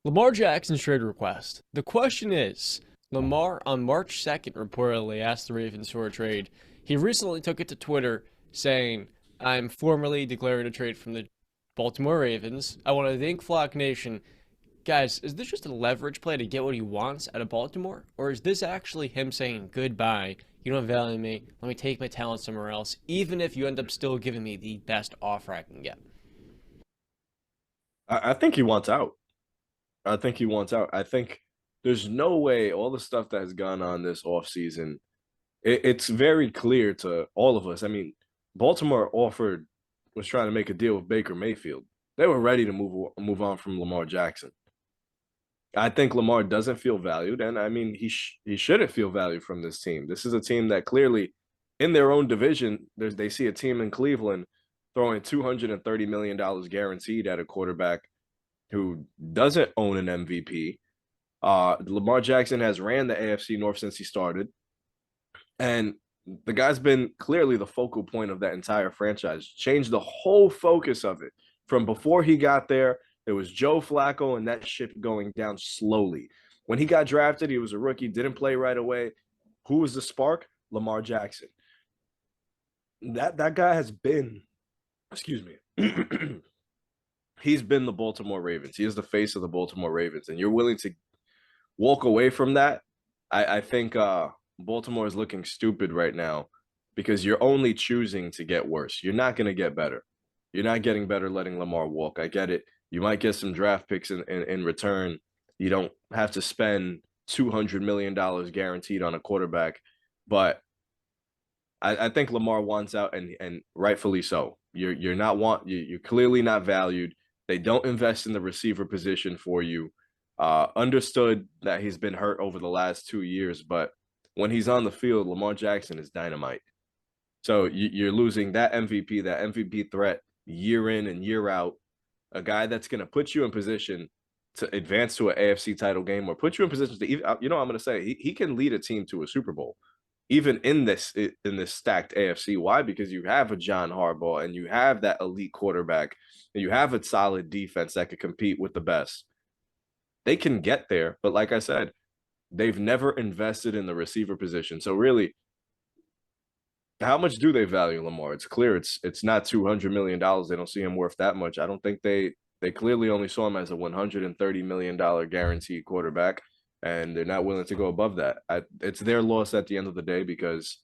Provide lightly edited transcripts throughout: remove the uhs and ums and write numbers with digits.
Lamar Jackson's trade request. The question is, Lamar on March 2nd reportedly asked the Ravens for a trade. He recently took it to Twitter saying, I'm formally declaring a trade from the Baltimore Ravens. I want to thank Flock Nation. Guys, is this just a leverage play to get what he wants out of Baltimore? Or is this actually him saying, goodbye, you don't value me, let me take my talent somewhere else, even if you end up still giving me the best offer I can get? I think he wants out. I think he wants out. I think there's no way all the stuff that has gone on this offseason, it's very clear to all of us. I mean, Baltimore was trying to make a deal with Baker Mayfield. They were ready to move on from Lamar Jackson. I think Lamar doesn't feel valued, and I mean he shouldn't feel valued from this team. This is a team that clearly, in their own division, they see a team in Cleveland throwing $230 million guaranteed at a quarterback who doesn't own an MVP. Lamar Jackson has ran the AFC North since he started, and the guy's been clearly the focal point of that entire franchise. Changed the whole focus of it from before he got there. It was Joe Flacco and that ship going down slowly. When he got drafted, he was a rookie, didn't play right away. Who was the spark? Lamar Jackson. That guy has been, excuse me, he's been the Baltimore Ravens. He is the face of the Baltimore Ravens, and you're willing to walk away from that. I think Baltimore is looking stupid right now because you're only choosing to get worse. You're not going to get better. You're not getting better letting Lamar walk. I get it. You might get some draft picks in return. You don't have to spend $200 million guaranteed on a quarterback, but I think Lamar wants out, and rightfully so. You're clearly not valued. They don't invest in the receiver position for you. Understood that he's been hurt over the last 2 years, but when he's on the field, Lamar Jackson is dynamite. So you're losing that MVP, that MVP threat year in and year out, a guy that's going to put you in position to advance to an AFC title game or put you in position to even, I'm going to say he can lead a team to a Super Bowl, even in this stacked AFC. Why? Because you have a John Harbaugh and you have that elite quarterback and you have a solid defense that could compete with the best. They can get there, but like I said, they've never invested in the receiver position. So really, how much do they value Lamar? It's clear it's not $200 million. They don't see him worth that much. I don't think they clearly only saw him as a $130 million guaranteed quarterback, and they're not willing to go above that. It's their loss at the end of the day because,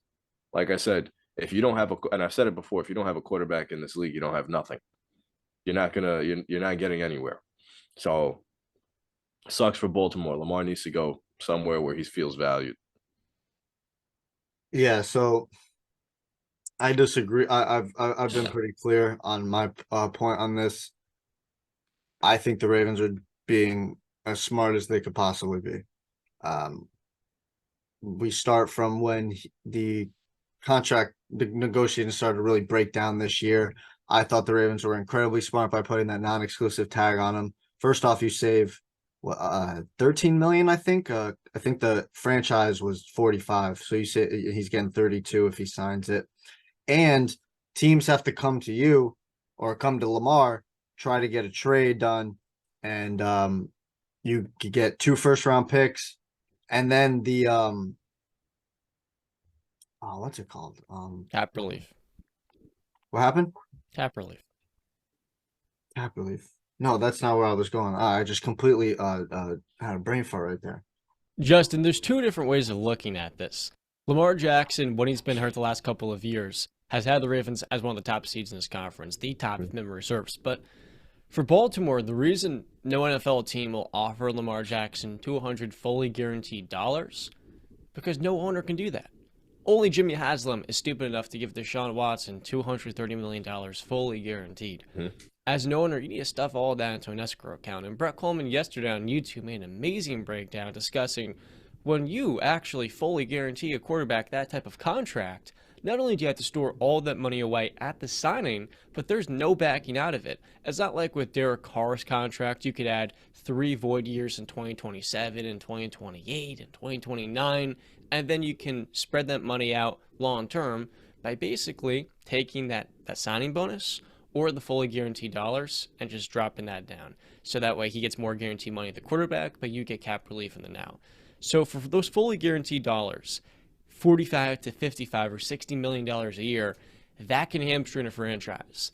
like I said, if you don't have and I've said it before, if you don't have a quarterback in this league, you don't have nothing. You're not getting anywhere. So sucks for Baltimore. Lamar needs to go somewhere where he feels valued. Yeah, so I disagree. I've been pretty clear on my point on this. I think the Ravens are being as smart as they could possibly be. Um, we start from when the negotiations started to really break down this year. I thought the Ravens were incredibly smart by putting that non-exclusive tag on him. First off, you save 13 million, I think. I think the franchise was 45, so you say he's getting 32 if he signs it. And teams have to come to you or come to Lamar, try to get a trade done, and you could get 2 first-round picks, and then the what's it called? Cap relief. What happened? Cap relief. Cap relief. No, that's not where I was going. I just completely had a brain fart right there. Justin, there's two different ways of looking at this. Lamar Jackson, when he's been hurt the last couple of years, has had the Ravens as one of the top seeds in this conference, the top if memory serves. But for Baltimore, the reason no NFL team will offer Lamar Jackson 200 fully guaranteed dollars, because no owner can do that. Only Jimmy Haslam is stupid enough to give Deshaun Watson $230 million fully guaranteed. Mm-hmm. As an owner, you need to stuff all that into an escrow account. And Brett Coleman yesterday on YouTube made an amazing breakdown discussing when you actually fully guarantee a quarterback that type of contract, not only do you have to store all that money away at the signing, but there's no backing out of it. It's not like with Derek Carr's contract, you could add 3 void years in 2027 and 2028 and 2029, and then you can spread that money out long term by basically taking that signing bonus or the fully guaranteed dollars and just dropping that down. So that way he gets more guaranteed money at the quarterback, but you get cap relief in the now. So for those fully guaranteed dollars, 45 to 55 or $60 million a year, that can hamstring a franchise.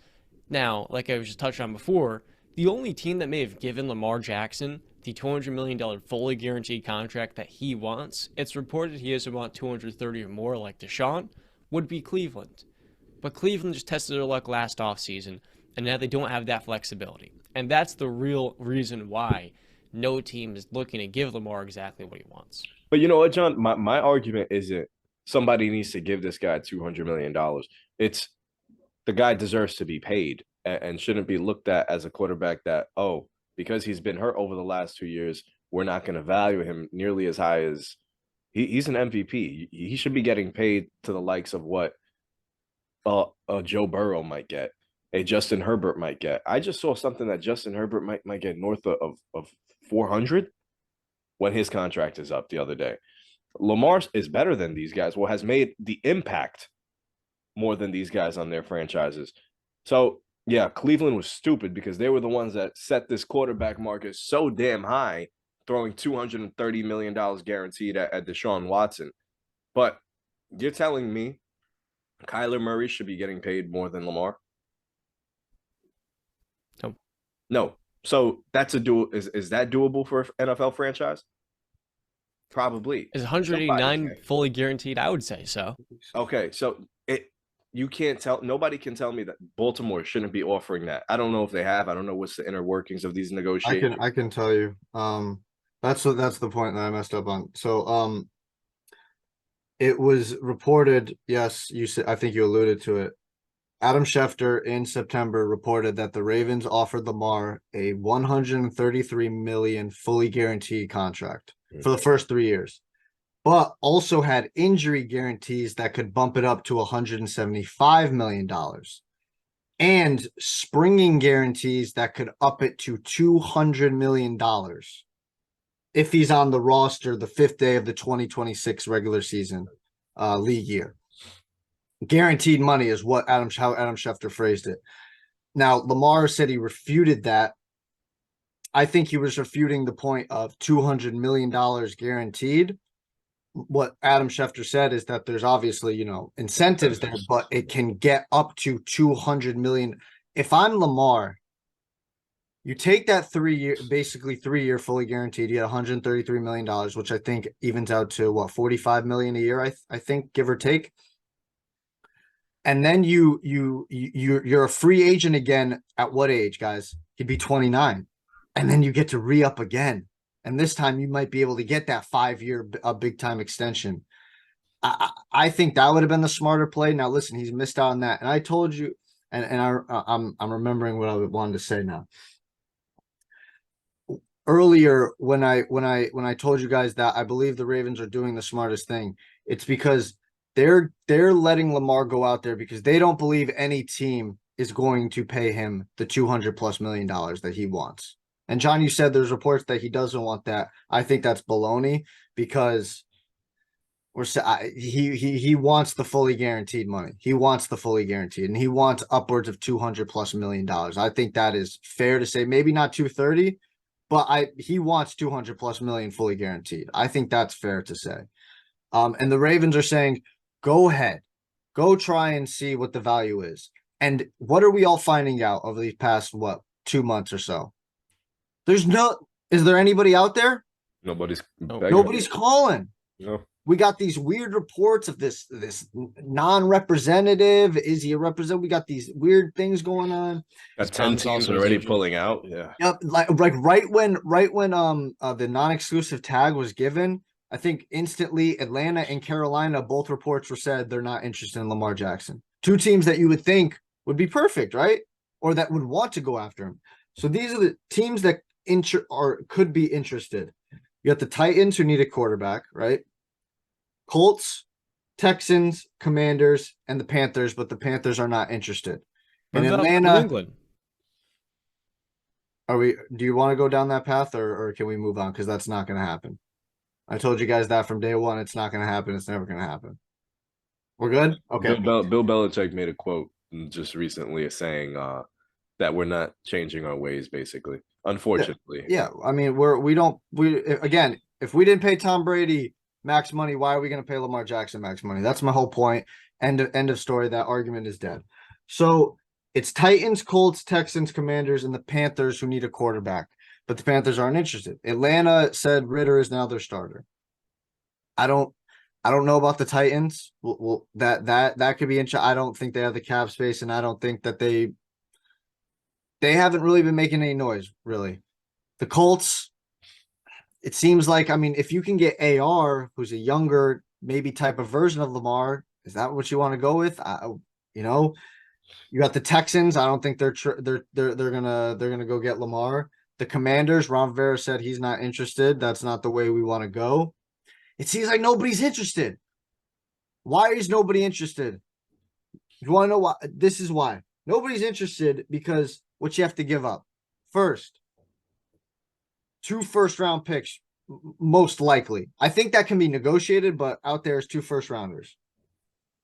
Now, like I was just touched on before, the only team that may have given Lamar Jackson the $200 million fully guaranteed contract that he wants, it's reported he doesn't want 230 or more like Deshaun, would be Cleveland. But Cleveland just tested their luck last offseason, and now they don't have that flexibility. And that's the real reason why no team is looking to give Lamar exactly what he wants. But you know what, John? My argument isn't somebody needs to give this guy $200 million. It's the guy deserves to be paid and shouldn't be looked at as a quarterback that, oh, because he's been hurt over the last 2 years, we're not going to value him nearly as high as he's an MVP. He should be getting paid to the likes of what a Joe Burrow might get, a Justin Herbert might get. I just saw something that Justin Herbert might get north of 400 when his contract is up the other day. Lamar is better than these guys. Well, has made the impact more than these guys on their franchises. So, yeah, Cleveland was stupid because they were the ones that set this quarterback market so damn high, throwing $230 million guaranteed at Deshaun Watson. But you're telling me Kyler Murray should be getting paid more than Lamar? No. No. So that's is that doable for an NFL franchise? Probably. Is 189 fully guaranteed? I would say so. Okay, so you can't tell, nobody can tell me that Baltimore shouldn't be offering that. I don't know if they have. I don't know what's the inner workings of these negotiations. I can tell you. That's the point that I messed up on. So it was reported, yes, you said, I think you alluded to it. Adam Schefter in September reported that the Ravens offered Lamar a $133 million fully guaranteed contract for the first 3 years, but also had injury guarantees that could bump it up to $175 million and springing guarantees that could up it to $200 million if he's on the roster the 5th day of the 2026 regular season league year. Guaranteed money is how Adam Schefter phrased it. Now, Lamar said he refuted that. I think he was refuting the point of $200 million guaranteed. What Adam Schefter said is that there's obviously, incentives there, but it can get up to $200 million. If I'm Lamar, you take that 3 year fully guaranteed, you get $133 million, which I think evens out to $45 million a year, I think, give or take. And then you're a free agent again at what age, guys? He'd be 29. And then you get to re-up again. And this time you might be able to get that 5-year big-time extension. I think that would have been the smarter play. Now, listen, he's missed out on that. And I told you, and I'm remembering what I wanted to say now. Earlier, when I told you guys that I believe the Ravens are doing the smartest thing, it's because they're letting Lamar go out there because they don't believe any team is going to pay him the $200+ million that he wants. And John, you said there's reports that he doesn't want that. I think that's baloney because he wants the fully guaranteed money. He wants the fully guaranteed, and he wants upwards of $200+ million. I think that is fair to say. Maybe not 230, but he wants $200+ million fully guaranteed. I think that's fair to say. And the Ravens are saying, go ahead, go try and see what the value is. And what are we all finding out over these past 2 months or so? Is there anybody out there? Nobody's calling. No. We got these weird reports of this non-representative. Is he a representative? We got these weird things going on. Got 10 teams already pulling out. Yeah. Yep. Like right when the non-exclusive tag was given, I think instantly Atlanta and Carolina, both reports were said they're not interested in Lamar Jackson. 2 teams that you would think would be perfect, right? Or that would want to go after him. So these are the teams that could be interested. You got the Titans who need a quarterback, right? Colts, Texans, Commanders, and the Panthers, but the Panthers are not interested. In Atlanta, New England. do you want to go down that path or can we move on? Because that's not going to happen. I told you guys that from day one. It's not going to happen. It's never going to happen. We're good? Okay. Bill Belichick made a quote just recently saying that we're not changing our ways, basically. Unfortunately. Yeah, I mean, again, if we didn't pay Tom Brady max money, why are we going to pay Lamar Jackson max money? That's my whole point. End of story. That argument is dead. So it's Titans, Colts, Texans, Commanders, and the Panthers who need a quarterback, but the Panthers aren't interested. Atlanta said Ritter is now their starter. I don't know about the Titans. Well, that could be interesting. I don't think they have the cap space, and I don't think that they haven't really been making any noise, really. The Colts, it seems like, I mean, if you can get AR, who's a younger, maybe type of version of Lamar, is that what you want to go with? You got the Texans. I don't think they're gonna go get Lamar. The Commanders, Ron Rivera said he's not interested. That's not the way we want to go. It seems like nobody's interested. Why is nobody interested? You want to know why? This is why. Nobody's interested because what you have to give up. First, 2 first-round picks, most likely. I think that can be negotiated, but out there is 2 first-rounders.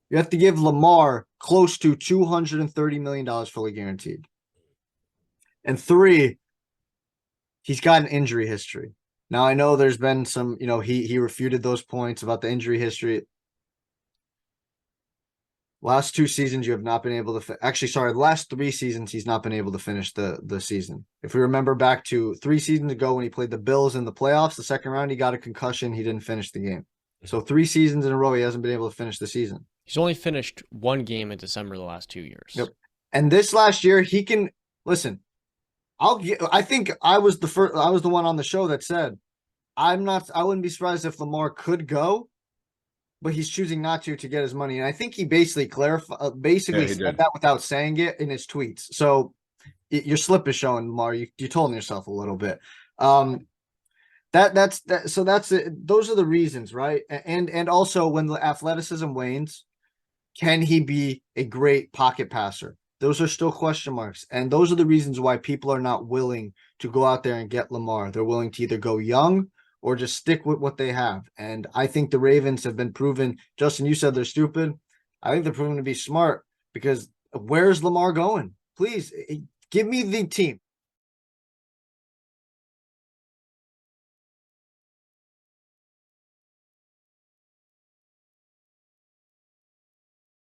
You have to give Lamar close to $230 million fully guaranteed. And 3, he's got an injury history. Now, I know there's been some, he refuted those points about the injury history. Last 2 seasons, you have not been able to the last 3 seasons, he's not been able to finish the season. If we remember back to 3 seasons ago when he played the Bills in the playoffs, the second round, he got a concussion. He didn't finish the game. So 3 seasons in a row, he hasn't been able to finish the season. He's only finished 1 game in December the last 2 years. Yep. And this last year, he can listen. I think I was the one on the show that said, I wouldn't be surprised if Lamar could go, but he's choosing not to get his money. And I think he basically said that without saying it in his tweets. So your slip is showing, Lamar. You told yourself a little bit. That's it. Those are the reasons, right? And also when the athleticism wanes, can he be a great pocket passer? Those are still question marks. And those are the reasons why people are not willing to go out there and get Lamar. They're willing to either go young or just stick with what they have. And I think the Ravens have been proven. Justin, you said they're stupid. I think they're proven to be smart because where's Lamar going? Please give me the team.